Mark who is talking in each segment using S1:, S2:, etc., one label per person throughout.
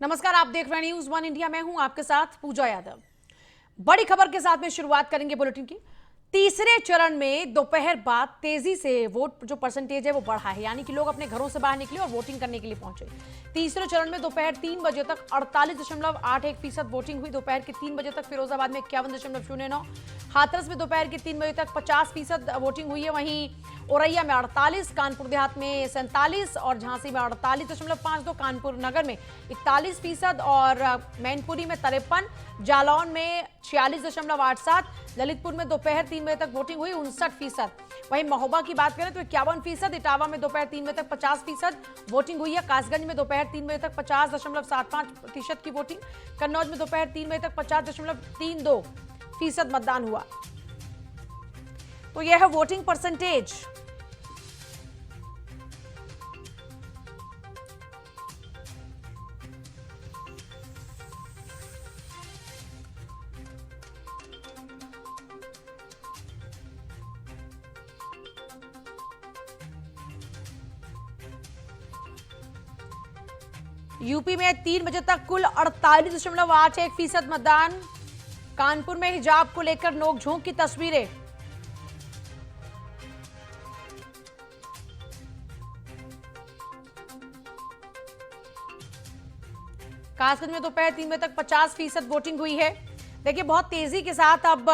S1: नमस्कार, आप देख रहे हैं न्यूज़ वन इंडिया। मैं हूं आपके साथ पूजा यादव। बड़ी खबर के साथ में शुरुआत करेंगे बुलेटिन की। तीसरे चरण में दोपहर बाद तेजी से वोट जो परसेंटेज है वो बढ़ा है, यानी कि लोग अपने घरों से बाहर निकले और वोटिंग करने के लिए पहुंचे। तीसरे चरण में दोपहर 3 बजे तक 48.81% वोटिंग हुई। दोपहर के 3 बजे तक फिरोजाबाद में 51.09, हाथरस में दोपहर के 3 बजे तक 50% वोटिंग हुई है। वहीं औरैया में 48, कानपुर देहात में 47 और झांसी में 48.52, कानपुर नगर में 41% और मैनपुरी में 53, जालौन में 46.87, ललितपुर में दोपहर 3 बजे तक वोटिंग हुई 59%। वहीं महोबा की बात करें तो 51%, इटावा में दोपहर 3 बजे तक 50% वोटिंग हुई है। कासगंज में दोपहर 3 बजे तक 50.75% की वोटिंग, कन्नौज में दोपहर 3 बजे तक 50.32% मतदान हुआ। तो यह है वोटिंग परसेंटेज। यूपी में 3 बजे तक कुल 48.81% मतदान। कानपुर में हिजाब को लेकर नोकझोंक की तस्वीरें। कासगंज में दोपहर 3 बजे तक 50% वोटिंग हुई है। देखिए, बहुत तेजी के साथ अब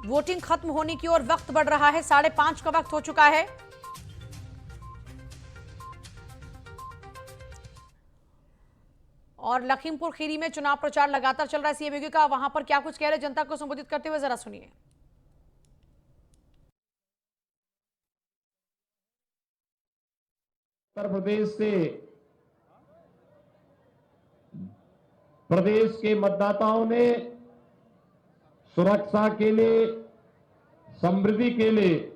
S1: वोटिंग खत्म होने की ओर वक्त बढ़ रहा है। 5:30 का वक्त हो चुका है। और लखीमपुर खीरी में चुनाव प्रचार लगातार चल रहा है सीएम योगी का। वहां पर क्या कुछ कह रहे जनता को संबोधित करते हुए, जरा सुनिए।
S2: उत्तर प्रदेश से प्रदेश के मतदाताओं ने सुरक्षा के लिए, समृद्धि के लिए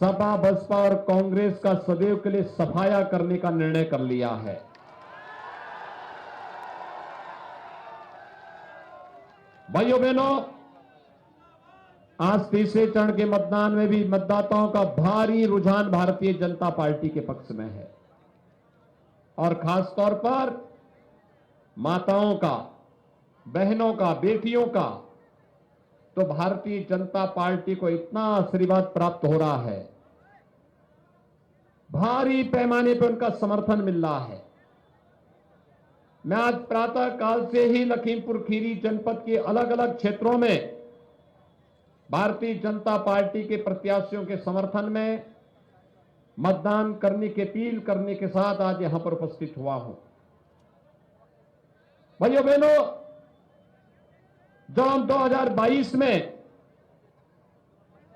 S2: सपा, बसपा और कांग्रेस का सदैव के लिए सफाया करने का निर्णय कर लिया है। भाइयों बहनों, आज तीसरे चरण के मतदान में भी मतदाताओं का भारी रुझान भारतीय जनता पार्टी के पक्ष में है और खासतौर पर माताओं का, बहनों का, बेटियों का तो भारतीय जनता पार्टी को इतना आशीर्वाद प्राप्त हो रहा है, भारी पैमाने पर उनका समर्थन मिल रहा है। मैं आज प्रातः काल से ही लखीमपुर खीरी जनपद के अलग अलग क्षेत्रों में भारतीय जनता पार्टी के प्रत्याशियों के समर्थन में मतदान करने की अपील करने के साथ आज यहां पर उपस्थित हुआ हूं। भाइयों बहनों, जब हम 2022 में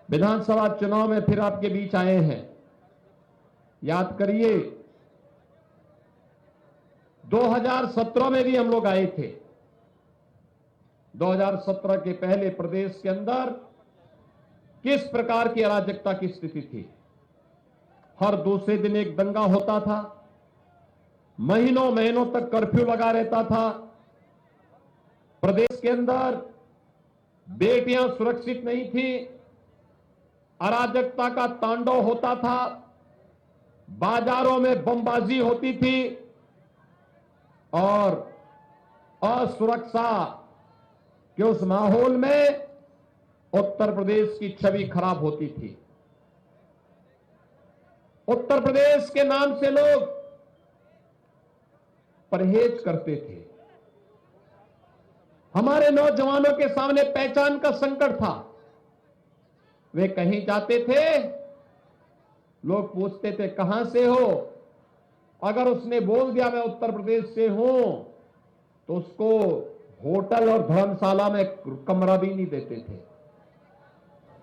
S2: विधानसभा चुनाव में फिर आपके बीच आए हैं, याद करिए 2017 में भी हम लोग आए थे। 2017 के पहले प्रदेश के अंदर किस प्रकार की अराजकता की स्थिति थी। हर दूसरे दिन एक दंगा होता था, महीनों महीनों तक कर्फ्यू लगा रहता था। प्रदेश के अंदर बेटियां सुरक्षित नहीं थी, अराजकता का तांडव होता था, बाजारों में बमबाजी होती थी और असुरक्षा के उस माहौल में उत्तर प्रदेश की छवि खराब होती थी। उत्तर प्रदेश के नाम से लोग परहेज करते थे। हमारे नौजवानों के सामने पहचान का संकट था। वे कहीं जाते थे, लोग पूछते थे कहां से हो। अगर उसने बोल दिया मैं उत्तर प्रदेश से हूं तो उसको होटल और धर्मशाला में कमरा भी नहीं देते थे।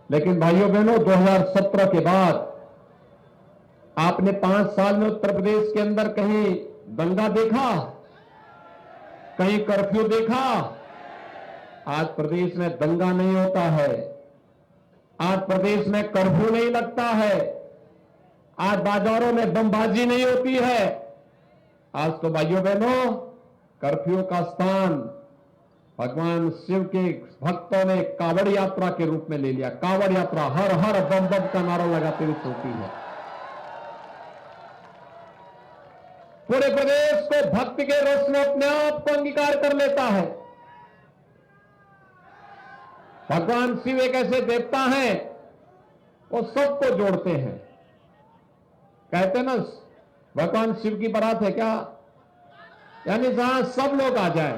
S2: लेकिन भाइयों बहनों, 2017 के बाद आपने 5 साल में उत्तर प्रदेश के अंदर कहीं दंगा देखा, कहीं कर्फ्यू देखा? आज प्रदेश में दंगा नहीं होता है, आज प्रदेश में कर्फ्यू नहीं लगता है, आज बाजारों में बमबाजी नहीं होती है। आज तो भाइयों बहनों, कर्फ्यू का स्थान भगवान शिव के भक्तों ने कावड़ यात्रा के रूप में ले लिया। कावड़ यात्रा हर हर बम बम का नारा लगाते हुए चलती है। पूरे प्रदेश को भक्ति के रस में अपने आप को अंगीकार कर लेता है। भगवान शिव एक ऐसे देवता हैं, वो सबको जोड़ते हैं। कहते ना भगवान शिव की बारात है क्या, यानी जहां सब लोग आ जाएं,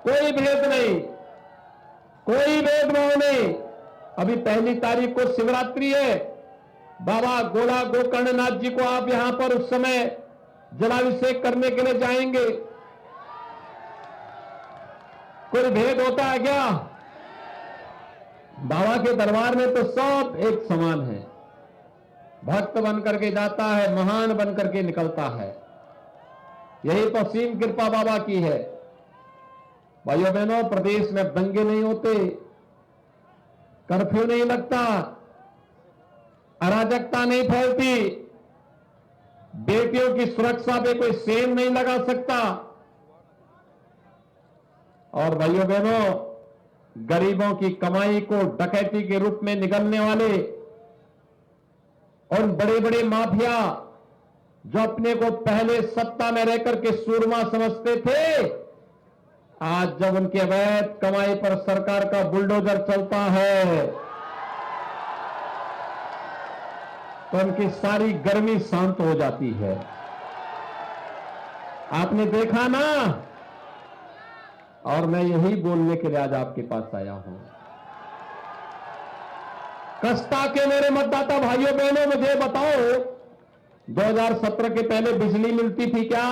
S2: कोई भेद नहीं, कोई भेदभाव नहीं। अभी 1 तारीख को शिवरात्रि है, बाबा गोला गोकर्णनाथ जी को आप यहां पर उस समय जलाभिषेक करने के लिए जाएंगे। कोई भेद होता है क्या? बाबा के दरबार में तो सब एक समान है। भक्त बन करके जाता है, महान बन करके निकलता है। यही तो असीम कृपा बाबा की है। भाइयों बहनों, प्रदेश में दंगे नहीं होते, कर्फ्यू नहीं लगता, अराजकता नहीं फैलती, बेटियों की सुरक्षा पे कोई सेल नहीं लगा सकता। और भाइयों बहनों, गरीबों की कमाई को डकैती के रूप में निगलने वाले और बड़े बड़े माफिया जो अपने को पहले सत्ता में रहकर के सूरमा समझते थे, आज जब उनके अवैध कमाई पर सरकार का बुलडोजर चलता है तो उनकी सारी गर्मी शांत हो जाती है। आपने देखा ना, और मैं यही बोलने के लिए आज आपके पास आया हूं। कस्ता के मेरे मतदाता भाइयों बहनों, मुझे बताओ 2017 के पहले बिजली मिलती थी क्या?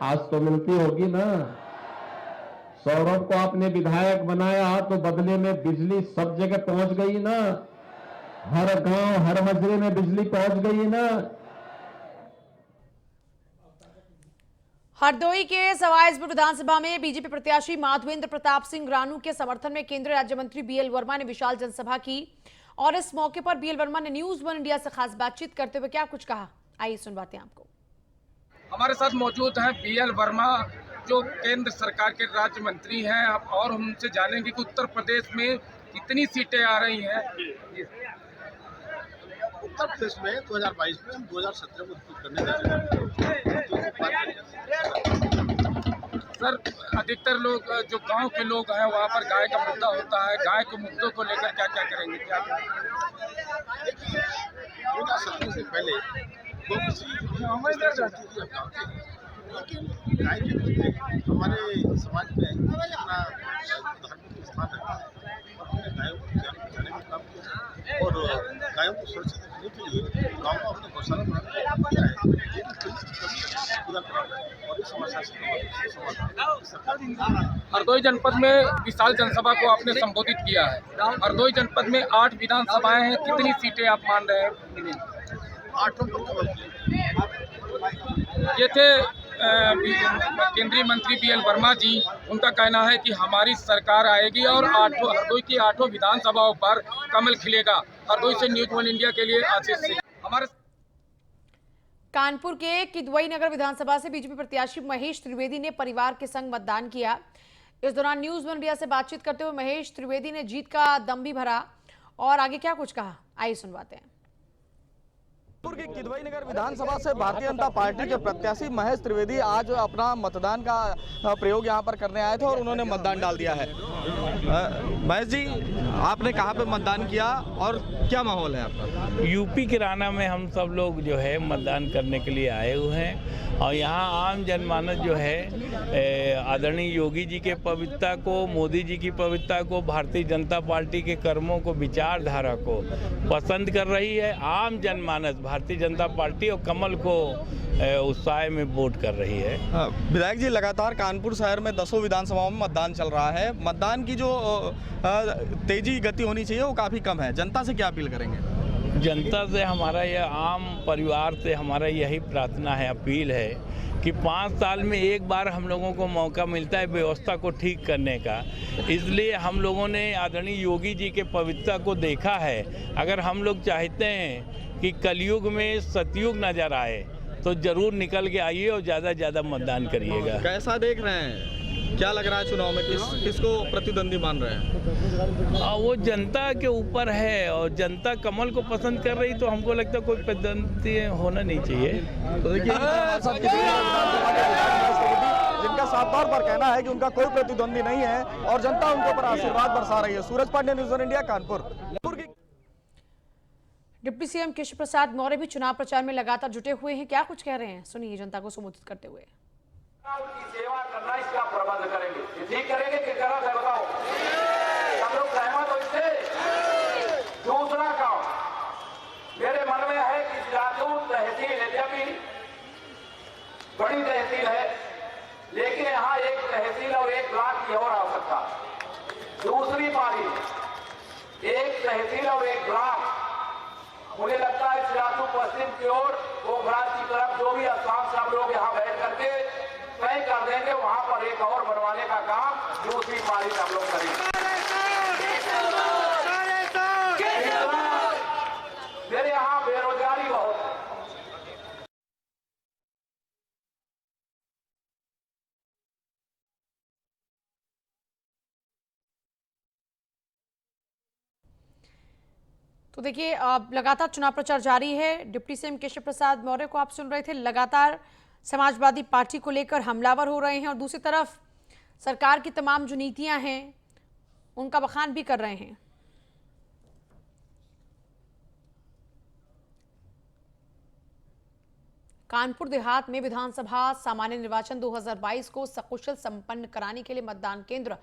S2: आज तो मिलती होगी ना। सौरभ को आपने विधायक बनाया तो बदले में बिजली सब जगह पहुंच गई ना, हर गांव हर मजरे में बिजली पहुंच गई ना।
S1: हरदोई के सवाईसपुर विधानसभा में बीजेपी प्रत्याशी माधवेंद्र प्रताप सिंह रानू के समर्थन में केंद्रीय राज्य मंत्री बीएल वर्मा ने विशाल जनसभा की और इस मौके पर बीएल वर्मा ने न्यूज 1 इंडिया से खास बातचीत करते हुए क्या कुछ कहा, आइए सुनवाते हैं आपको।
S3: हमारे साथ मौजूद हैं बीएल वर्मा, जो केंद्र सरकार के राज्य मंत्री हैं, और हम उनसे जानेंगे कि उत्तर प्रदेश में कितनी सीटें आ रही हैं।
S4: उत्तर प्रदेश में 2022 में हम 2017 को रिपीट करने जा रहे हैं।
S3: सर, अधिकतर लोग जो गांव के लोग हैं वहां पर गाय का मुद्दा होता है, गाय के मुद्दों को लेकर क्या क्या करेंगे? क्या
S4: देखिए, 2017 से पहले लेकिन गाय के मुद्दे हमारे समाज में अपना धार्मिक स्थान रखता है। हमने गायों को जाने में काम किया और गायों को सुरक्षित रखने के लिए गाँव को अपने गौशाला बनाने का काम किया है। पूरा करेंगे और इस समस्या से समाधान।
S3: हरदोई जनपद में विशाल जनसभा को आपने संबोधित किया है। हरदोई जनपद में 8 विधानसभाएं हैं, कितनी सीटें आप मान रहे हैं?
S4: 8
S3: ये थे केंद्रीय मंत्री बीएल वर्मा जी। उनका कहना है कि हमारी सरकार आएगी और हरदोई की 8 विधानसभाओं पर कमल खिलेगा। हरदोई से न्यूज 1 इंडिया के लिए आशीष सिंह। हमारे
S1: कानपुर के किदवई नगर विधानसभा से बीजेपी प्रत्याशी महेश त्रिवेदी ने परिवार के संग मतदान किया। इस दौरान न्यूज 1 इंडिया से बातचीत करते हुए महेश त्रिवेदी ने जीत का दम भी भरा और आगे क्या कुछ कहा, आइए सुनवाते हैं।
S5: कानपुर की किदवई नगर विधानसभा से भारतीय जनता पार्टी के प्रत्याशी महेश त्रिवेदी आज अपना मतदान का प्रयोग यहां पर करने आए थे और उन्होंने मतदान डाल दिया है। महेश जी, आपने कहां पे मतदान किया और क्या माहौल है आपका?
S6: यूपी के राना में हम सब लोग जो है मतदान करने के लिए आए हुए हैं और यहाँ आम जनमानस जो है आदरणीय योगी जी के पवित्रता को, मोदी जी की पवित्रता को, भारतीय जनता पार्टी के कर्मों को, विचारधारा को पसंद कर रही है। आम जनमानस भारतीय जनता पार्टी और कमल को उत्साह में वोट कर रही है।
S5: विधायक जी, लगातार कानपुर शहर में 10 विधानसभाओं में मतदान चल रहा है। मतदान की जो तेजी गति होनी चाहिए वो काफ़ी कम है। जनता से क्या अपील करेंगे?
S6: जनता से हमारा यह आम परिवार से हमारा यही प्रार्थना है, अपील है कि 5 साल में एक बार हम लोगों को मौका मिलता है व्यवस्था को ठीक करने का। इसलिए हम लोगों ने आदरणीय योगी जी के पवित्रता को देखा है। अगर हम लोग चाहते हैं कि कलयुग में सतयुग नजर आए तो जरूर निकल के आइए और ज़्यादा से ज़्यादा मतदान करिएगा।
S5: कैसा देख रहे हैं? क्या लग रहा है चुनाव में किसको प्रतिद्वंदी मान रहे हैं?
S6: वो जनता के ऊपर है और जनता कमल को पसंद कर रही, तो हमको लगता है कोई प्रतिद्वंदी होना नहीं चाहिए।
S5: तो देखिए जिनका साफ तौर पर कहना है कि उनका कोई प्रतिद्वंदी नहीं है और जनता उनके ऊपर आशीर्वाद बरसा रही है। Suraj Pandey, news 1 India, Kanpur.
S1: Deputy CM Keshav Prasad Maurya भी चुनाव प्रचार में लगातार जुटे हुए हैं। क्या कुछ कह रहे हैं, सुनिए जनता को संबोधित करते हुए।
S7: उनकी सेवा करना, इसका प्रबंध करेंगे। ये ठीक करेंगे कि गलत है, बताओ। हम लोग सहमत हो इससे? दूसरा काम मेरे मन में है कि जादू तहसील यद्यपि बड़ी तहसील है, लेकिन यहाँ एक तहसील और एक ब्लॉक की और आवश्यकता। दूसरी पारी एक तहसील और एक ब्लॉक, मुझे लगता है सिराजू पश्चिम की ओर गोघरात की तरफ जो भी स्थान से हम लोग यहाँ बैठ करके तय कर देंगे, वहां पर एक और बनवाने का काम दूसरी पारी में हम लोग करेंगे। मेरे यहाँ बेरोजगारी बहुत है।
S1: तो देखिए लगातार चुनाव प्रचार जारी है। डिप्टी सीएम केशव प्रसाद मौर्य को आप सुन रहे थे, लगातार समाजवादी पार्टी को लेकर हमलावर हो रहे हैं और दूसरी तरफ सरकार की तमाम जो नीतियां हैं उनका बखान भी कर रहे हैं। कानपुर देहात में विधानसभा सामान्य निर्वाचन 2022 को सकुशल संपन्न कराने के लिए मतदान केंद्र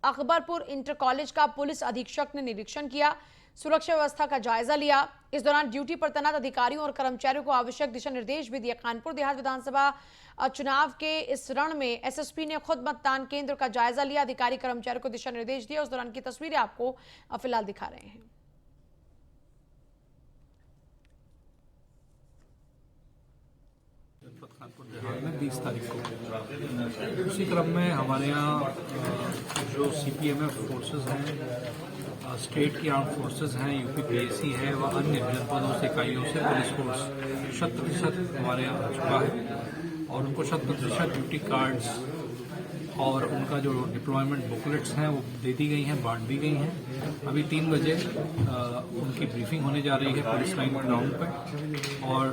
S1: अकबरपुर इंटर कॉलेज का पुलिस अधीक्षक ने निरीक्षण किया, सुरक्षा व्यवस्था का जायजा लिया। इस दौरान ड्यूटी पर तैनात अधिकारियों और कर्मचारियों को आवश्यक दिशा निर्देश भी दिए। कानपुर देहात विधानसभा चुनाव के इस रण में एसएसपी ने खुद मतदान केंद्र का जायजा लिया, अधिकारी कर्मचारियों को दिशा निर्देश दिए। उस दौरान की तस्वीरें आपको फिलहाल दिखा रहे हैं।
S8: कानपुर देहात में 20 तारीख को उसी क्रम में हमारे यहाँ जो सीपीएमएफ फोर्सेस हैं, स्टेट की आर्म फोर्सेस हैं, यूपीपीएससी है व अन्य जनपदों से इकाइयों से पुलिस फोर्स 100% हमारे यहाँ आ चुका है और उनको 100% ड्यूटी कार्ड्स और उनका जो डिप्लॉयमेंट बुकलेट्स हैं वो दे दी गई हैं, बांट दी गई हैं। अभी 3 बजे उनकी ब्रीफिंग होने जा रही है पुलिस लाइन ग्राउंड पे और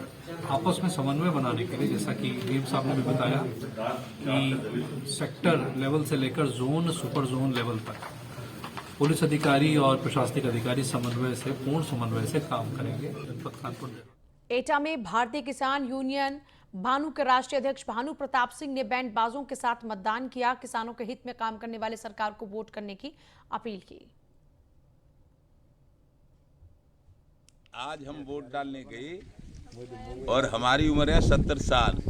S8: आपस में समन्वय बनाने के लिए, जैसा कि डीएम साहब ने भी बताया कि सेक्टर लेवल से लेकर जोन सुपर जोन लेवल तक पुलिस अधिकारी और प्रशासनिक अधिकारी समन्वय से, पूर्ण समन्वय से काम करेंगे। जनपद कानपुर
S1: एटा में भारतीय किसान यूनियन भानु के राष्ट्रीय अध्यक्ष भानु प्रताप सिंह ने बैंड बाजों के साथ मतदान किया, किसानों के हित में काम करने वाले सरकार को वोट करने की अपील की।
S9: आज हम वोट डालने गए और हमारी उम्र है 70 साल।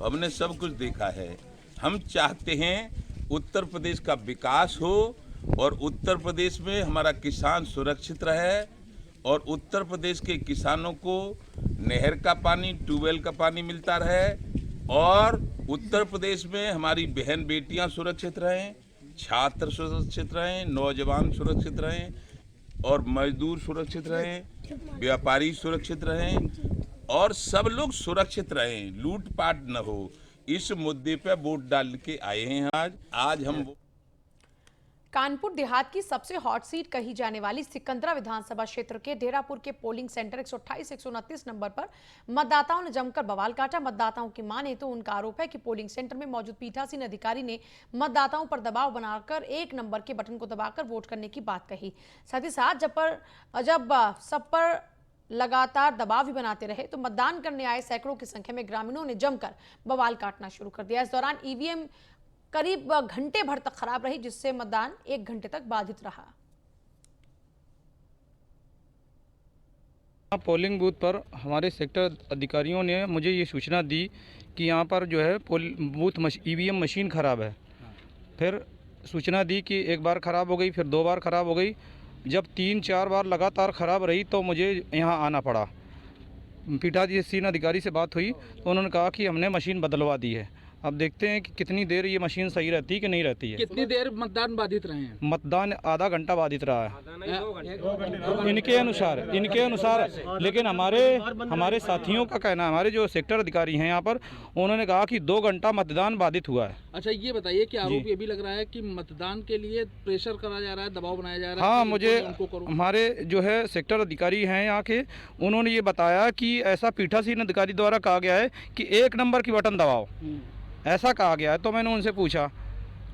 S9: हमने सब कुछ देखा है। हम चाहते हैं उत्तर प्रदेश का विकास हो और उत्तर प्रदेश में हमारा किसान सुरक्षित रहे और उत्तर प्रदेश के किसानों को नहर का पानी, ट्यूबवेल का पानी मिलता रहे और उत्तर प्रदेश में हमारी बहन बेटियां सुरक्षित रहें, छात्र सुरक्षित रहें, नौजवान सुरक्षित रहें और मजदूर सुरक्षित रहें, व्यापारी सुरक्षित रहें और सब लोग सुरक्षित रहें, लूटपाट न हो। इस मुद्दे पर वोट डाल के आए हैं। आज हम
S1: कानपुर देहात की सबसे हॉट सीट कही जाने वाली सिकंदरा विधानसभा क्षेत्र के डेरापुर के पोलिंग सेंटर 128-129 नंबर पर मतदाताओं ने जमकर बवाल काटा। मतदाताओं की माने तो उनका आरोप है कि पोलिंग सेंटर में मौजूद पीठासीन अधिकारी ने मतदाताओं पर दबाव बनाकर 1 नंबर के बटन को दबाकर वोट करने की बात कही। साथ ही साथ जब सब पर लगातार दबाव भी बनाते रहे तो मतदान करने आए सैकड़ों की संख्या में ग्रामीणों ने जमकर बवाल काटना शुरू कर दिया। इस दौरान ईवीएम करीब घंटे भर तक खराब रही, जिससे मतदान 1 घंटे तक बाधित रहा।
S10: पोलिंग बूथ पर हमारे सेक्टर अधिकारियों ने मुझे ये सूचना दी कि यहाँ पर जो है बूथ ईवीएम मशीन ख़राब है। फिर सूचना दी कि 1 बार ख़राब हो गई, फिर 2 बार ख़राब हो गई। जब 3-4 बार लगातार ख़राब रही तो मुझे यहाँ आना पड़ा। पीठासीन अधिकारी से बात हुई तो उन्होंने कहा कि हमने मशीन बदलवा दी है। अब देखते हैं कि कितनी देर ये मशीन सही रहती है कि नहीं रहती है।
S11: कितनी देर मतदान बाधित रहे हैं?
S10: मतदान आधा घंटा बाधित रहा है इनके अनुसार। लेकिन हमारे साथियों का कहना है, हमारे जो सेक्टर अधिकारी हैं यहाँ पर, उन्होंने कहा कि 2 घंटा मतदान बाधित हुआ है।
S11: अच्छा, ये बताइए कि आरोप ये भी लग रहा है कि मतदान के लिए प्रेशर करा जा रहा है, दबाव बनाया जा रहा है?
S10: हाँ, मुझे हमारे जो है सेक्टर अधिकारी हैं यहाँ के, उन्होंने ये बताया कि ऐसा पीठासीन अधिकारी द्वारा कहा गया है कि 1 नंबर की बटन दबाओ, ऐसा कहा गया है। तो मैंने उनसे पूछा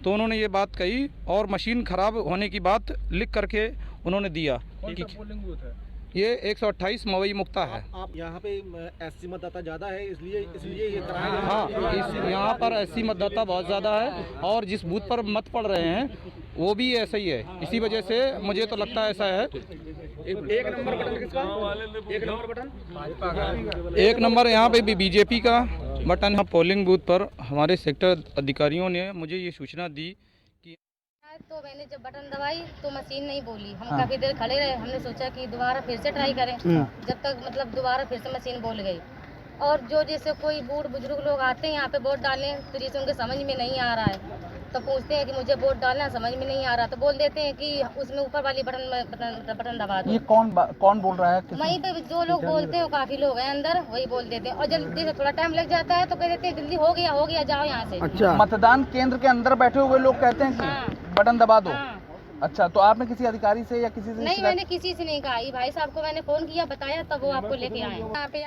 S10: तो उन्होंने ये बात कही और मशीन खराब होने की बात लिख करके उन्होंने दिया। ये 128 मवई मुक्ता है।
S5: आप यहाँ पे एससी मतदाता ज़्यादा है, इसलिए ये कराया गया।
S10: हाँ, यहाँ पर एससी मतदाता बहुत ज़्यादा है और जिस बूथ पर मत पड़ रहे हैं वो भी ऐसा ही है। इसी वजह से मुझे तो लगता है ऐसा है।
S11: 1 नंबर बटन किसका? 1 नंबर बटन
S10: 1 नंबर यहाँ पे भी बीजेपी का बटन है। पोलिंग बूथ पर हमारे सेक्टर अधिकारियों ने मुझे ये सूचना दी कि
S12: तो मैंने जब बटन दबाई तो मशीन नहीं बोली। हम काफी देर खड़े रहे, हमने सोचा कि दोबारा फिर से ट्राई करें, जब तक मतलब दोबारा फिर से मशीन बोल गई। और जो जैसे कोई बूढ़ बुजुर्ग लोग आते हैं यहाँ पे वोट डालने, तो जैसे उनके समझ में नहीं आ रहा है तो पूछते हैं कि मुझे वोट डालना समझ में नहीं आ रहा, तो बोल देते हैं कि उसमें ऊपर वाली बटन दबा दो।
S5: ये कौन बोल रहा है?
S12: वहीं पे जो लोग बोलते हैं, काफी लोग हैं अंदर, वही बोल देते हैं। और जल्दी से थोड़ा टाइम लग जाता है तो कह देते हैं जल्दी हो गया जाओ यहाँ से।
S5: अच्छा, मतदान केंद्र के अंदर बैठे हुए लोग कहते हैं कि बटन दबा दो। अच्छा, तो आपने किसी अधिकारी से या किसी से?
S12: नहीं, मैंने किसी से नहीं कहा। भाई साहब को मैंने फोन किया, बताया, तब वो आपको लेके आए यहाँ पे।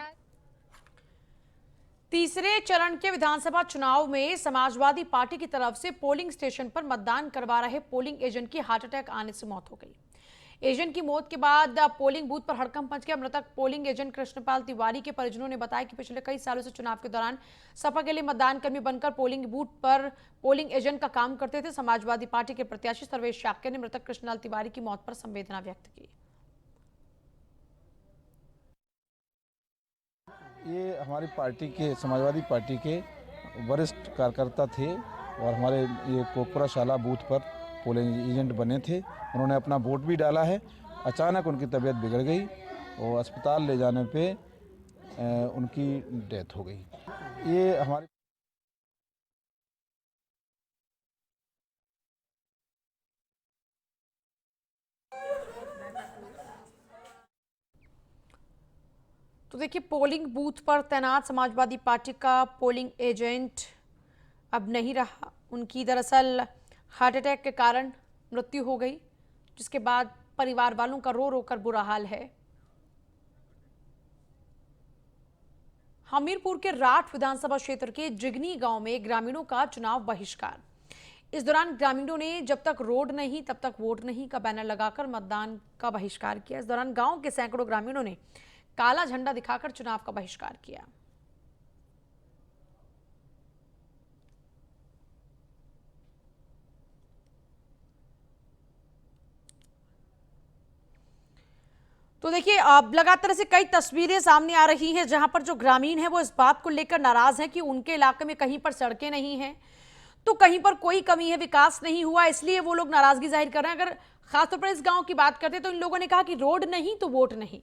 S1: तीसरे चरण के विधानसभा चुनाव में समाजवादी पार्टी की तरफ से पोलिंग स्टेशन पर मतदान करवा रहे पोलिंग एजेंट की हार्ट अटैक आने से मौत हो गई। एजेंट की मौत के बाद पोलिंग बूथ पर हड़कंप मच गया। मृतक पोलिंग एजेंट कृष्णपाल तिवारी के परिजनों ने बताया कि पिछले कई सालों से चुनाव के दौरान सपा के लिए मतदान कर्मी बनकर पोलिंग बूथ पर पोलिंग एजेंट का काम करते थे। समाजवादी पार्टी के प्रत्याशी सर्वेश शाक्य ने मृतक कृष्णपाल तिवारी की मौत पर संवेदना व्यक्त की।
S13: ये हमारी पार्टी के, समाजवादी पार्टी के वरिष्ठ कार्यकर्ता थे और हमारे ये कोकपुरा शाला बूथ पर पोलिंग एजेंट बने थे। उन्होंने अपना वोट भी डाला है। अचानक उनकी तबीयत बिगड़ गई और अस्पताल ले जाने पे उनकी डेथ हो गई। ये हमारे
S1: तो देखिए, पोलिंग बूथ पर तैनात समाजवादी पार्टी का पोलिंग एजेंट अब नहीं रहा। उनकी दरअसल हार्ट अटैक के कारण मृत्यु हो गई, जिसके बाद परिवार वालों का रो रो कर बुरा हाल है। हमीरपुर के राठ विधानसभा क्षेत्र के जिगनी गांव में ग्रामीणों का चुनाव बहिष्कार। इस दौरान ग्रामीणों ने जब तक रोड नहीं तब तक वोट नहीं का बैनर लगाकर मतदान का बहिष्कार किया। इस दौरान गांव के सैकड़ों ग्रामीणों ने काला झंडा दिखाकर चुनाव का बहिष्कार किया। तो देखिए, अब लगातार से कई तस्वीरें सामने आ रही हैं जहां पर जो ग्रामीण हैं वो इस बात को लेकर नाराज हैं कि उनके इलाके में कहीं पर सड़कें नहीं हैं, तो कहीं पर कोई कमी है, विकास नहीं हुआ, इसलिए वो लोग नाराजगी जाहिर कर रहे हैं। अगर खासतौर पर इस गांव की बात करते तो इन लोगों ने कहा कि रोड नहीं तो वोट नहीं।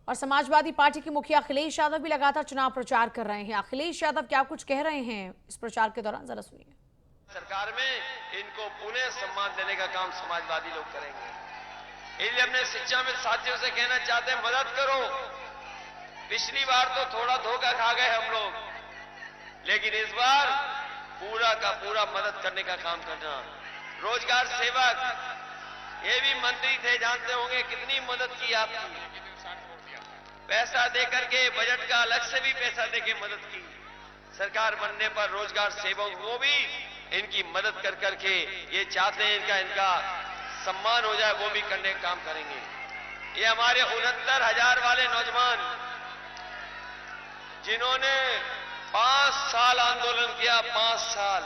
S1: और समाजवादी पार्टी के मुखिया अखिलेश यादव भी लगातार चुनाव प्रचार कर रहे हैं। अखिलेश यादव क्या कुछ कह रहे हैं इस प्रचार के दौरान, जरा सुनिए।
S14: सरकार में इनको पुनः सम्मान देने का काम समाजवादी लोग करेंगे। इसलिए अपने शिक्षा में साथियों से कहना चाहते हैं, मदद करो। पिछली बार तो थोड़ा धोखा खा गए हम लोग, लेकिन इस बार पूरा का पूरा मदद करने का काम करना। रोजगार सेवक, ये भी मंत्री थे, जानते होंगे कितनी मदद की आपकी। पैसा दे करके, बजट का अलग से भी पैसा देके मदद की। सरकार बनने पर रोजगार सेवकों को भी इनकी मदद कर करके ये चाहते हैं इनका सम्मान हो जाए, वो भी करने का काम करेंगे। ये हमारे 69,000 वाले नौजवान जिन्होंने 5 साल आंदोलन किया, 5 साल,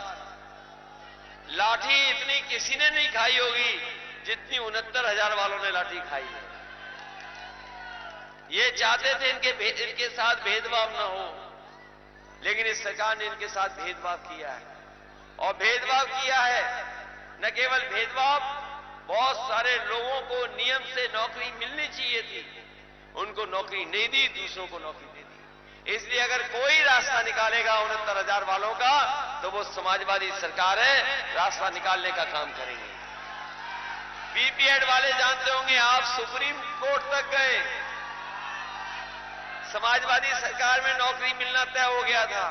S14: लाठी इतनी किसी ने नहीं खाई होगी जितनी 69,000 वालों ने लाठी खाई है। ये चाहते थे इनके साथ भेदभाव न हो, लेकिन इस सरकार ने इनके साथ भेदभाव किया है। और भेदभाव किया है, न केवल भेदभाव, बहुत सारे लोगों को नियम से नौकरी मिलनी चाहिए थी, उनको नौकरी नहीं दी, दूसरों को नौकरी दे दी। इसलिए अगर कोई रास्ता निकालेगा 69,000 वालों का, तो वो समाजवादी सरकार है, रास्ता निकालने का काम करेंगे। बीपीएड वाले जानते होंगे, आप सुप्रीम कोर्ट तक गए, समाजवादी सरकार में नौकरी मिलना तय हो गया था,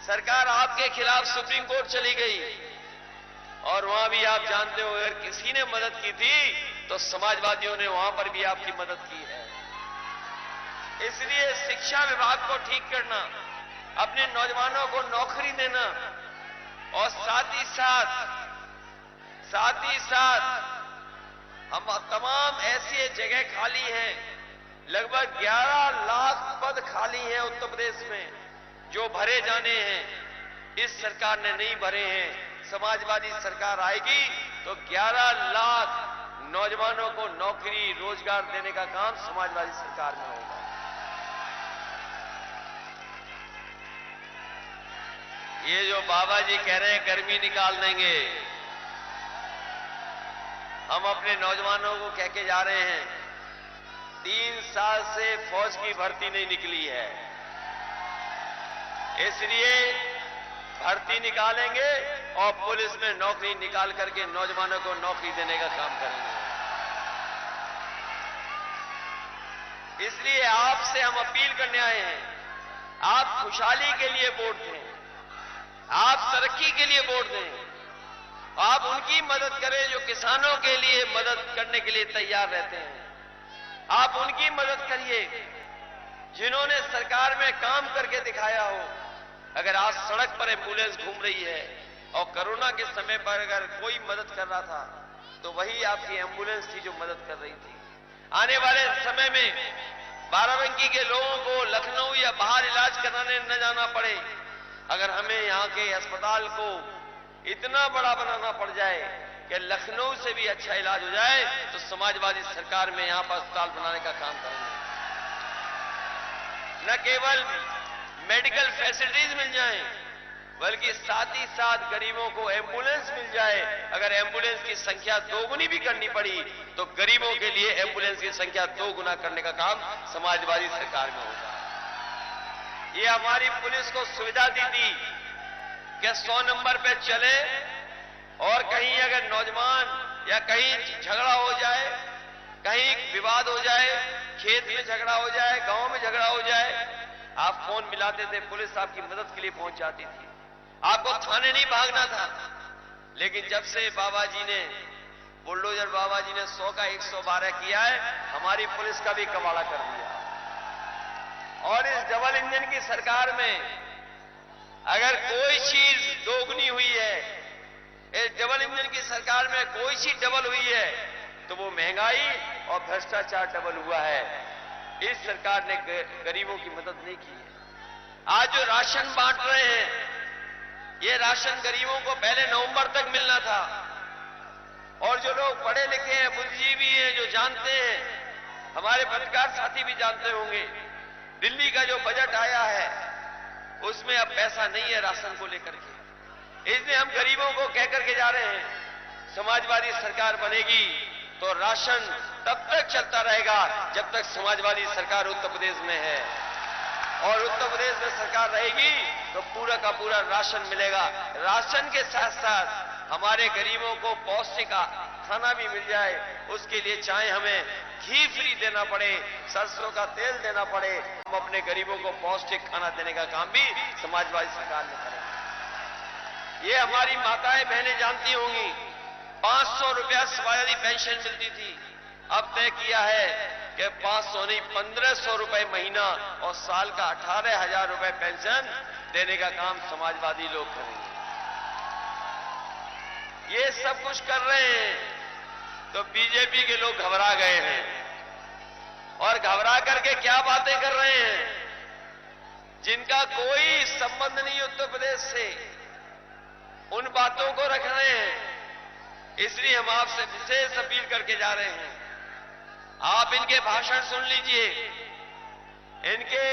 S14: सरकार आपके खिलाफ सुप्रीम कोर्ट चली गई, और वहां भी आप जानते हो अगर किसी ने मदद की थी तो समाजवादियों ने वहां पर भी आपकी मदद की है। इसलिए शिक्षा विभाग को ठीक करना, अपने नौजवानों को नौकरी देना, और साथ ही साथ हम तमाम ऐसी जगह खाली हैं, लगभग 11 लाख पद खाली हैं उत्तर प्रदेश में, जो भरे जाने हैं। इस सरकार ने नहीं भरे हैं। समाजवादी सरकार आएगी तो 11 लाख नौजवानों को नौकरी रोजगार देने का काम समाजवादी सरकार में होगा। ये जो बाबा जी कह रहे हैं गर्मी निकाल देंगे, हम अपने नौजवानों को कह के जा रहे हैं 3 साल से फौज की भर्ती नहीं निकली है, इसलिए भर्ती निकालेंगे और पुलिस में नौकरी निकाल करके नौजवानों को नौकरी देने का काम करेंगे। इसलिए आपसे हम अपील करने आए हैं, आप खुशहाली के लिए वोट दें, आप तरक्की के लिए वोट दें, आप उनकी मदद करें जो किसानों के लिए मदद करने के लिए तैयार रहते हैं। आप उनकी मदद करिए जिन्होंने सरकार में काम करके दिखाया हो। अगर आज सड़क पर एम्बुलेंस घूम रही है और कोरोना के समय पर अगर कोई मदद कर रहा था तो वही आपकी एम्बुलेंस थी जो मदद कर रही थी। आने वाले समय में बाराबंकी के लोगों को लखनऊ या बाहर इलाज कराने न जाना पड़े। अगर हमें यहाँ के अस्पताल को इतना बड़ा बनाना पड़ जाए कि लखनऊ से भी अच्छा इलाज हो जाए तो समाजवादी सरकार में यहाँ पर अस्पताल बनाने का काम करेंगे। न केवल मेडिकल फैसिलिटीज मिल जाएं, बल्कि साथ ही साथ गरीबों को एम्बुलेंस मिल जाए। अगर एम्बुलेंस की संख्या 2 गुनी भी करनी पड़ी तो गरीबों के लिए एम्बुलेंस की संख्या 2 गुना करने का काम समाजवादी सरकार में होगा। ये हमारी पुलिस को सुविधा दी थी कि 100 नंबर पे चले और कहीं अगर नौजवान या कहीं झगड़ा हो जाए, कहीं विवाद हो जाए, खेत में झगड़ा हो जाए, गांव में झगड़ा हो जाए, आप फोन मिलाते थे, पुलिस आपकी मदद के लिए पहुंच जाती थी। आपको थाने नहीं भागना था। लेकिन जब से बाबा जी ने, बुलडोजर बाबा जी ने 100 का 112 किया है, हमारी पुलिस का भी कबाड़ा कर दिया। और इस डबल इंजन की सरकार में अगर कोई चीज दोगुनी हुई है, इस डबल इंजन की सरकार में कोई चीज डबल हुई है तो वो महंगाई और भ्रष्टाचार डबल हुआ है। इस सरकार ने गरीबों की मदद नहीं की है। आज जो राशन बांट रहे हैं, ये राशन गरीबों को पहले नवंबर तक मिलना था। और जो लोग पढ़े लिखे हैं, बुद्धिजीवी हैं, जो जानते हैं, हमारे पत्रकार साथी भी जानते होंगे, दिल्ली का जो बजट आया है उसमें अब पैसा नहीं है राशन को लेकर के। इसलिए हम गरीबों को कह करके जा रहे हैं, समाजवादी सरकार बनेगी तो राशन तब तक चलता रहेगा जब तक समाजवादी सरकार उत्तर प्रदेश में है। और उत्तर प्रदेश में सरकार रहेगी तो पूरा का पूरा राशन मिलेगा। राशन के साथ साथ हमारे गरीबों को पौष्टिक खाना भी मिल जाए। उसके लिए चाहे हमें घी फ्री देना पड़े, सरसों का तेल देना पड़े, हम अपने गरीबों को पौष्टिक खाना देने का काम भी समाजवादी सरकार ने करेगा। ये हमारी माताएं बहनें जानती होंगी, 500 रुपया समाजवादी पेंशन मिलती थी, अब तय किया है कि 500 नहीं 1500 रुपए महीना और साल का 18,000 रुपए पेंशन देने का काम समाजवादी लोग करेंगे। ये सब कुछ कर रहे हैं तो बीजेपी के लोग घबरा गए हैं और घबरा करके क्या बातें कर रहे हैं जिनका कोई संबंध नहीं उत्तर प्रदेश से, उन बातों को रख रहे हैं। इसलिए हम आपसे विशेष अपील करके जा रहे हैं, आप इनके भाषण सुन लीजिए, इनके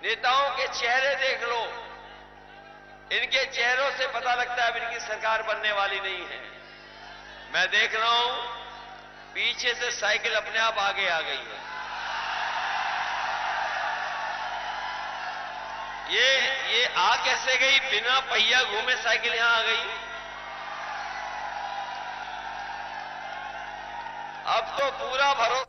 S14: नेताओं के चेहरे देख लो, इनके चेहरों से पता लगता है अब इनकी सरकार बनने वाली नहीं है। मैं देख रहा हूं पीछे से साइकिल अपने आप आगे आ गई है। ये आ कैसे गई? बिना पहिया घूमे साइकिल यहां आ गई। अब तो पूरा भरोसा।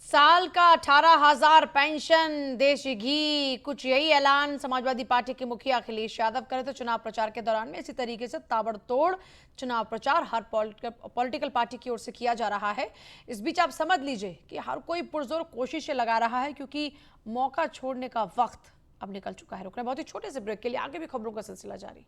S1: साल का 18,000 पेंशन, देशी घी, कुछ यही ऐलान समाजवादी पार्टी के मुखिया अखिलेश यादव करे थे चुनाव प्रचार के दौरान में। इसी तरीके से ताबड़तोड़ चुनाव प्रचार हर पॉलिटिकल पार्टी की ओर से किया जा रहा है। इस बीच आप समझ लीजिए कि हर कोई पुरजोर कोशिशें लगा रहा है, क्योंकि मौका छोड़ने का वक्त अब निकल चुका है। रुकने बहुत ही छोटे से ब्रेक के लिए, आगे भी खबरों का सिलसिला जारी।